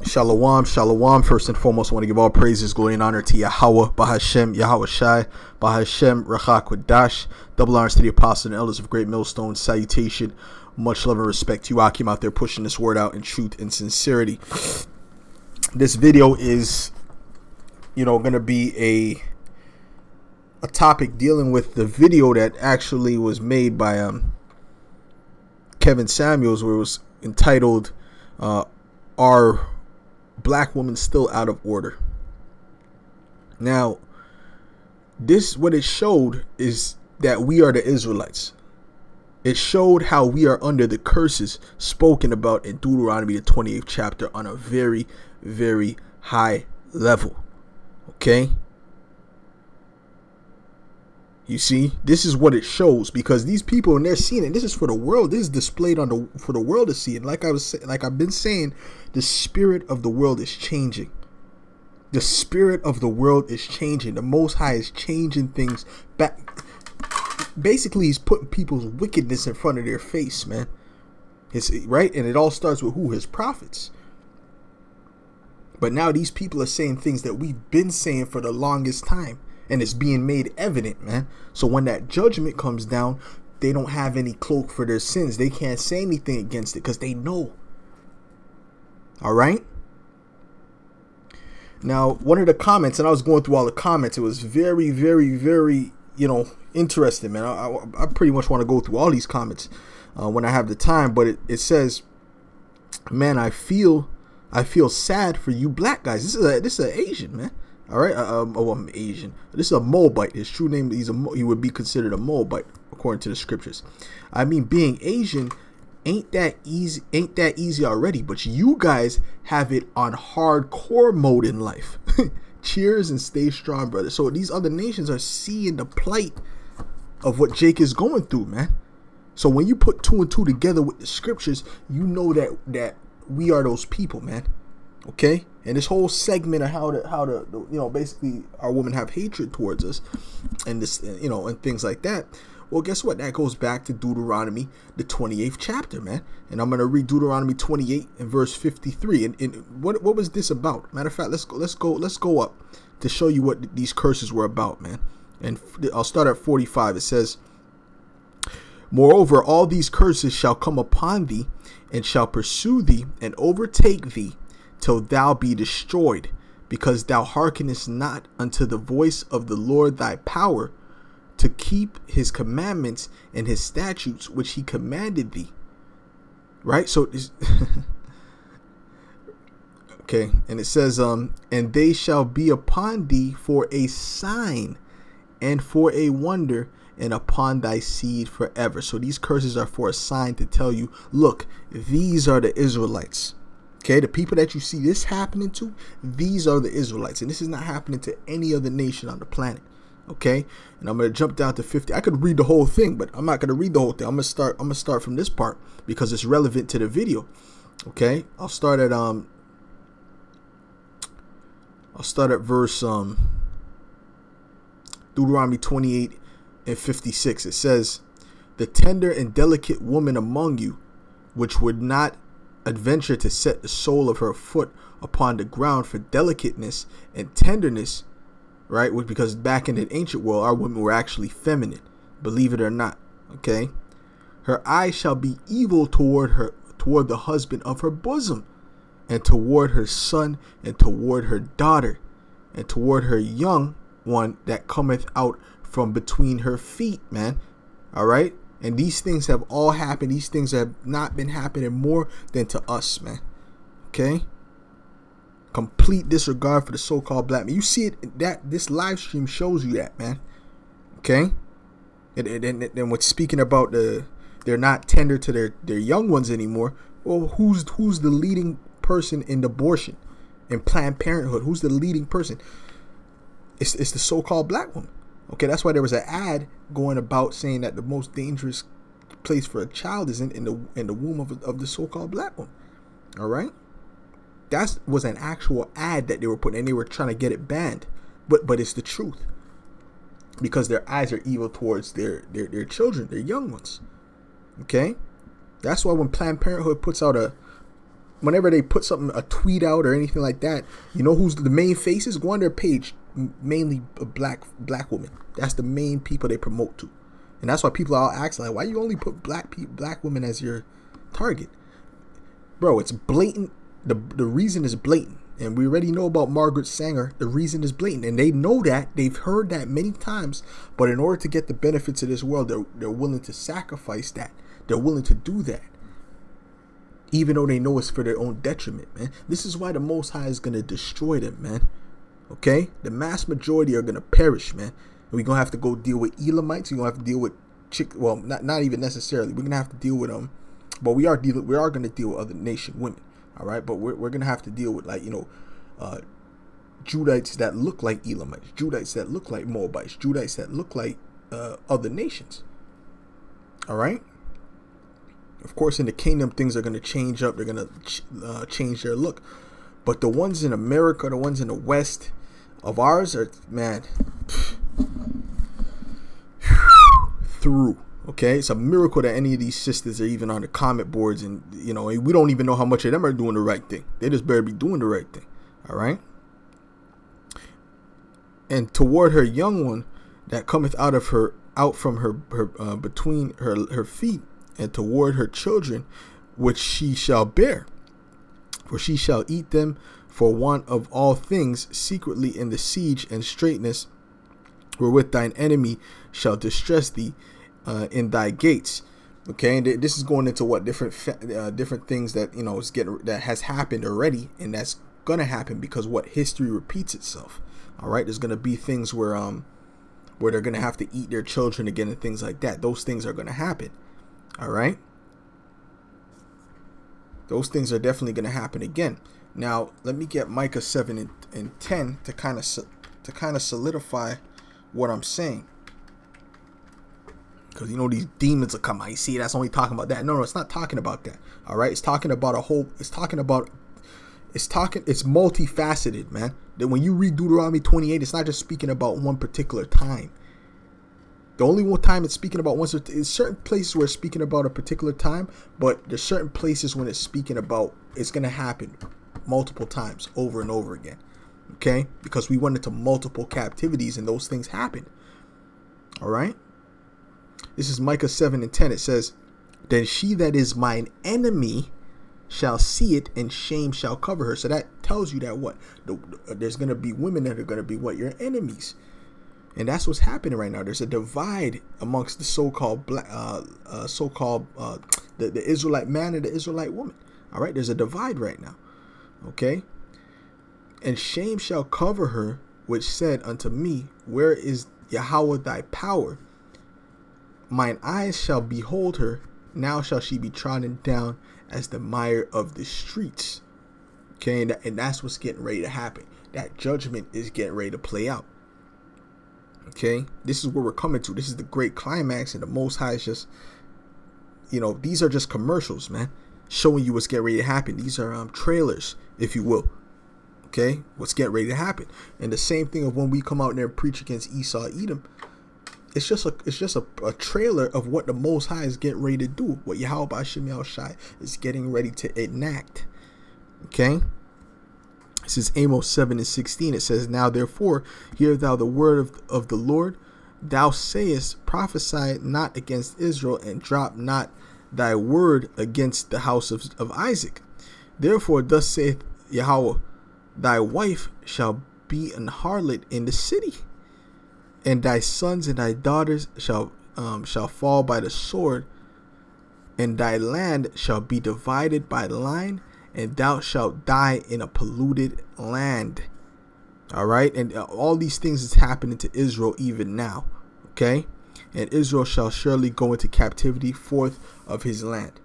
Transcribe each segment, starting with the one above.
Shalom, shalom. First and foremost, I want to give all praises, glory, and honor to Yahweh, Bahashem, Yahweh Shai, Bahashem, Rachak Wadash. Double honors to the apostles and elders of Great Millstone. Salutation, much love and respect to you, Akim, out there pushing this word out in truth and sincerity. This video is, going to be a topic dealing with the video that actually was made by Kevin Samuels, where it was entitled, "Are Black Women Still Out of Order?" Now, what it showed is that we are the Israelites. It showed how we are under the curses spoken about in Deuteronomy, the 28th chapter, on a very, very high level. Okay? You see, this is what it shows, because these people, and they're seeing it, this is for the world. This is displayed for the world to see. And like I've been saying, the spirit of the world is changing. The spirit of the world is changing. The Most High is changing things back. Basically, he's putting people's wickedness in front of their face, man. Right? And it all starts with who? His prophets. But now these people are saying things that we've been saying for the longest time. And it's being made evident, man. So when that judgment comes down, they don't have any cloak for their sins. They can't say anything against it because they know. All right? Now, one of the comments, and I was going through all the comments, it was very, very, very, interesting, man. I pretty much want to go through all these comments when I have the time. But it says, man, I feel sad for you black guys. This is an Asian, man. All right, I'm Asian. This is a Moabite. His true name, he would be considered a Moabite according to the scriptures. I mean, being Asian ain't that easy already. But you guys have it on hardcore mode in life. Cheers and stay strong, brother. So these other nations are seeing the plight of what Jake is going through, man. So when you put two and two together with the scriptures, you know that we are those people, man. Okay, and this whole segment of how to basically our women have hatred towards us, and this and things like that. Well, guess what? That goes back to Deuteronomy, the 28th chapter, man. And I'm gonna read Deuteronomy 28 and verse 53. And what was this about? Matter of fact, let's go up to show you what these curses were about, man. And I'll start at 45. It says, "Moreover, all these curses shall come upon thee, and shall pursue thee, and overtake thee, till thou be destroyed, because thou hearkenest not unto the voice of the Lord thy power, to keep his commandments and his statutes which he commanded thee." Right? So okay, and it says, and they shall be upon thee for a sign and for a wonder, and upon thy seed forever. So these curses are for a sign to tell you, look, these are the Israelites. Okay, the people that you see this happening to, these are the Israelites. And this is not happening to any other nation on the planet. Okay, and I'm going to jump down to 50. I could read the whole thing, but I'm not going to read the whole thing. I'm going to start from this part because it's relevant to the video. Okay, I'll start at verse Deuteronomy 28 and 56. It says, "The tender and delicate woman among you, which would not adventure to set the sole of her foot upon the ground for delicateness and tenderness," right? Because back in the ancient world, our women were actually feminine, believe it or not. Okay, "Her eye shall be evil toward the husband of her bosom, and toward her son, and toward her daughter, and toward her young one that cometh out from between her feet," man. All right. And these things have all happened. These things have not been happening more than to us, man. Okay? Complete disregard for the so-called black man. You see it, that this live stream shows you that, man. Okay? And what's speaking about they're not tender to their young ones anymore. Well, who's the leading person in abortion, in Planned Parenthood? Who's the leading person? It's the so-called black woman. Okay, that's why there was an ad going about saying that the most dangerous place for a child is in the womb of the so-called black woman. All right, that was an actual ad that they were putting, and they were trying to get it banned. But it's the truth, because their eyes are evil towards their children, their young ones. Okay, that's why when Planned Parenthood puts out whenever they put something, a tweet out or anything like that, you know who's the main faces? Go on their page, mainly a black women. That's the main people they promote to, and that's why people are all asking like, why you only put black women as your target, bro? It's blatant. The reason is blatant, and we already know about Margaret Sanger. The reason is blatant, and they know that. They've heard that many times. But in order to get the benefits of this world, they're willing to sacrifice that. They're willing to do that, even though they know it's for their own detriment, man. This is why the Most High is gonna destroy them, man. Okay, the mass majority are gonna perish, man. And we're gonna have to go deal with Elamites. We're gonna have to deal with well, not even necessarily. We're gonna have to deal with them, but we are gonna deal with other nation women. All right, but we're gonna have to deal with, like, Judites that look like Elamites, Judites that look like Moabites, Judites that look like other nations. All right. Of course, in the kingdom, things are gonna change up. They're gonna change their look. But the ones in America, the ones in the West of ours, are, man, through. Okay, it's a miracle that any of these sisters are even on the comment boards, and we don't even know how much of them are doing the right thing. They just better be doing the right thing. All right. And toward her young one that cometh out from her between her feet, and toward her children which she shall bear, for she shall eat them for want of all things secretly in the siege and straitness wherewith thine enemy shall distress thee in thy gates. Okay, and this is going into what different things that that has happened already, and that's gonna happen because what history repeats itself. All right, there's gonna be things where they're gonna have to eat their children again and things like that. Those things are gonna happen. All right, those things are definitely gonna happen again. Now let me get Micah 7 and 10 to kind of solidify what I'm saying. Because these demons will come out. You see, that's only talking about that. No, it's not talking about that. All right, it's talking about it's multifaceted, man. That when you read Deuteronomy 28, it's not just speaking about one particular time. The only one time it's speaking about is certain places where it's speaking about a particular time, but there's certain places when it's speaking about it's going to happen multiple times over and over again. Okay, because we went into multiple captivities and those things happened. All right. This is Micah 7 and 10. It says, then she that is mine enemy shall see it, and shame shall cover her. So that tells you that there's going to be women that are going to be your enemies. And that's what's happening right now. There's a divide amongst the so-called the Israelite man and the Israelite woman. All right. There's a divide right now. Okay. And shame shall cover her, which said unto me, where is Yahweh thy power? Mine eyes shall behold her. Now shall she be trodden down as the mire of the streets. Okay, and that's what's getting ready to happen. That judgment is getting ready to play out. Okay, this is where we're coming to. This is the great climax, and the Most High is just, these are just commercials, man, showing you what's getting ready to happen. These are trailers, if you will. Okay, what's getting ready to happen. And the same thing of when we come out there and preach against Esau, Edom. It's just a trailer of what the Most High is getting ready to do. What Yahweh B'Shem Yahushai is getting ready to enact. Okay. This is Amos 7 and 16. It says, now therefore hear thou the word of the Lord. Thou sayest, prophesy not against Israel, and drop not thy word against the house of Isaac. Therefore thus saith Yahweh, thy wife shall be an harlot in the city, and thy sons and thy daughters shall fall by the sword, and thy land shall be divided by line, and thou shalt die in a polluted land. All right, and all these things is happening to Israel even now. Okay, and Israel shall surely go into captivity forth of his land.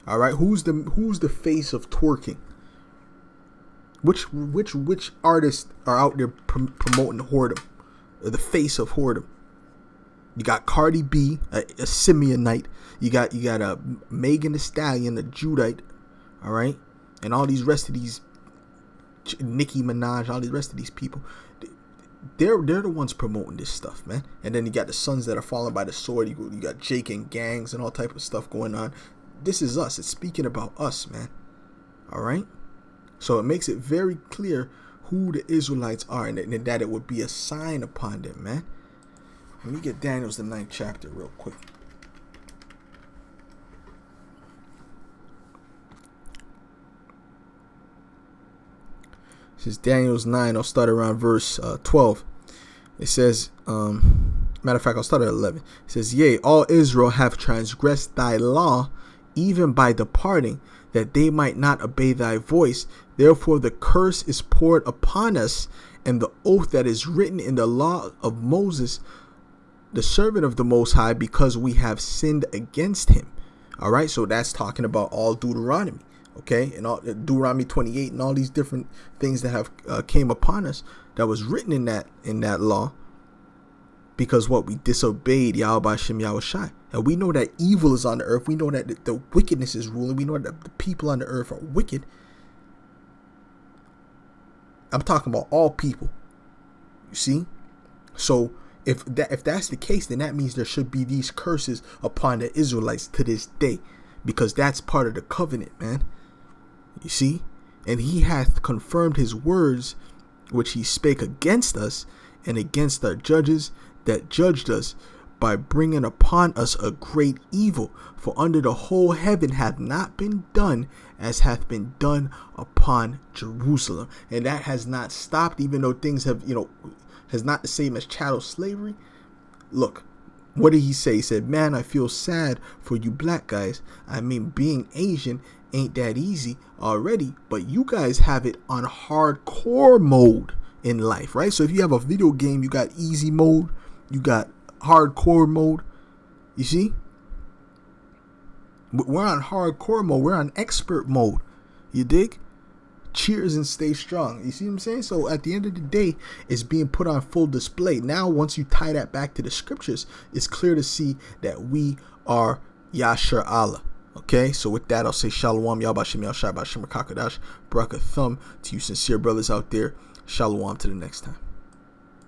All right, who's the face of twerking? Which artists are out there promoting whoredom? The face of whoredom. You got Cardi B, a Simeonite. You got a Megan Thee Stallion, a Judite. All right, and all these rest of these, Nicki Minaj, all the rest of these people. They're the ones promoting this stuff, man. And then you got the sons that are falling by the sword. You got Jake and gangs and all type of stuff going on. This is us. It's speaking about us, man. All right. So it makes it very clear who the Israelites are, and that it would be a sign upon them, man. Let me get Daniel's the 9th chapter real quick. This is Daniel's 9. I'll start around verse 12. It says, matter of fact, I'll start at 11. It says, yea, all Israel have transgressed thy law, even by departing, that they might not obey thy voice. Therefore the curse is poured upon us, and the oath that is written in the law of Moses, the servant of the Most High, because we have sinned against him. All right, so that's talking about all Deuteronomy. Okay, and all Deuteronomy 28 and all these different things that have came upon us that was written in that law, because what we disobeyed Yahweh Shem Yahushai. And we know that evil is on the earth. We know that the wickedness is ruling. We know that the people on the earth are wicked. I'm talking about all people. You see? So if that's the case, then that means there should be these curses upon the Israelites to this day, because that's part of the covenant, man. You see? And he hath confirmed his words which he spake against us and against our judges that judged us, by bringing upon us a great evil. For under the whole heaven hath not been done as hath been done upon Jerusalem. And that has not stopped, even though things have, has not the same as chattel slavery. Look, what did he say? He said, man, I feel sad for you black guys. I mean, being Asian ain't that easy already, but you guys have it on hardcore mode in life, right? So if you have a video game, you got easy mode, you got hardcore mode. You see? We're on hardcore mode. We're on expert mode. You dig? Cheers and stay strong. You see what I'm saying? So at the end of the day, it's being put on full display. Now, once you tie that back to the scriptures, it's clear to see that we are Yasher Allah. Okay, so with that, I'll say Shalom, Yahbashim, Yahshai, Bashim, Kakadash, Baraka Thumb to you sincere brothers out there. Shalom to the next time.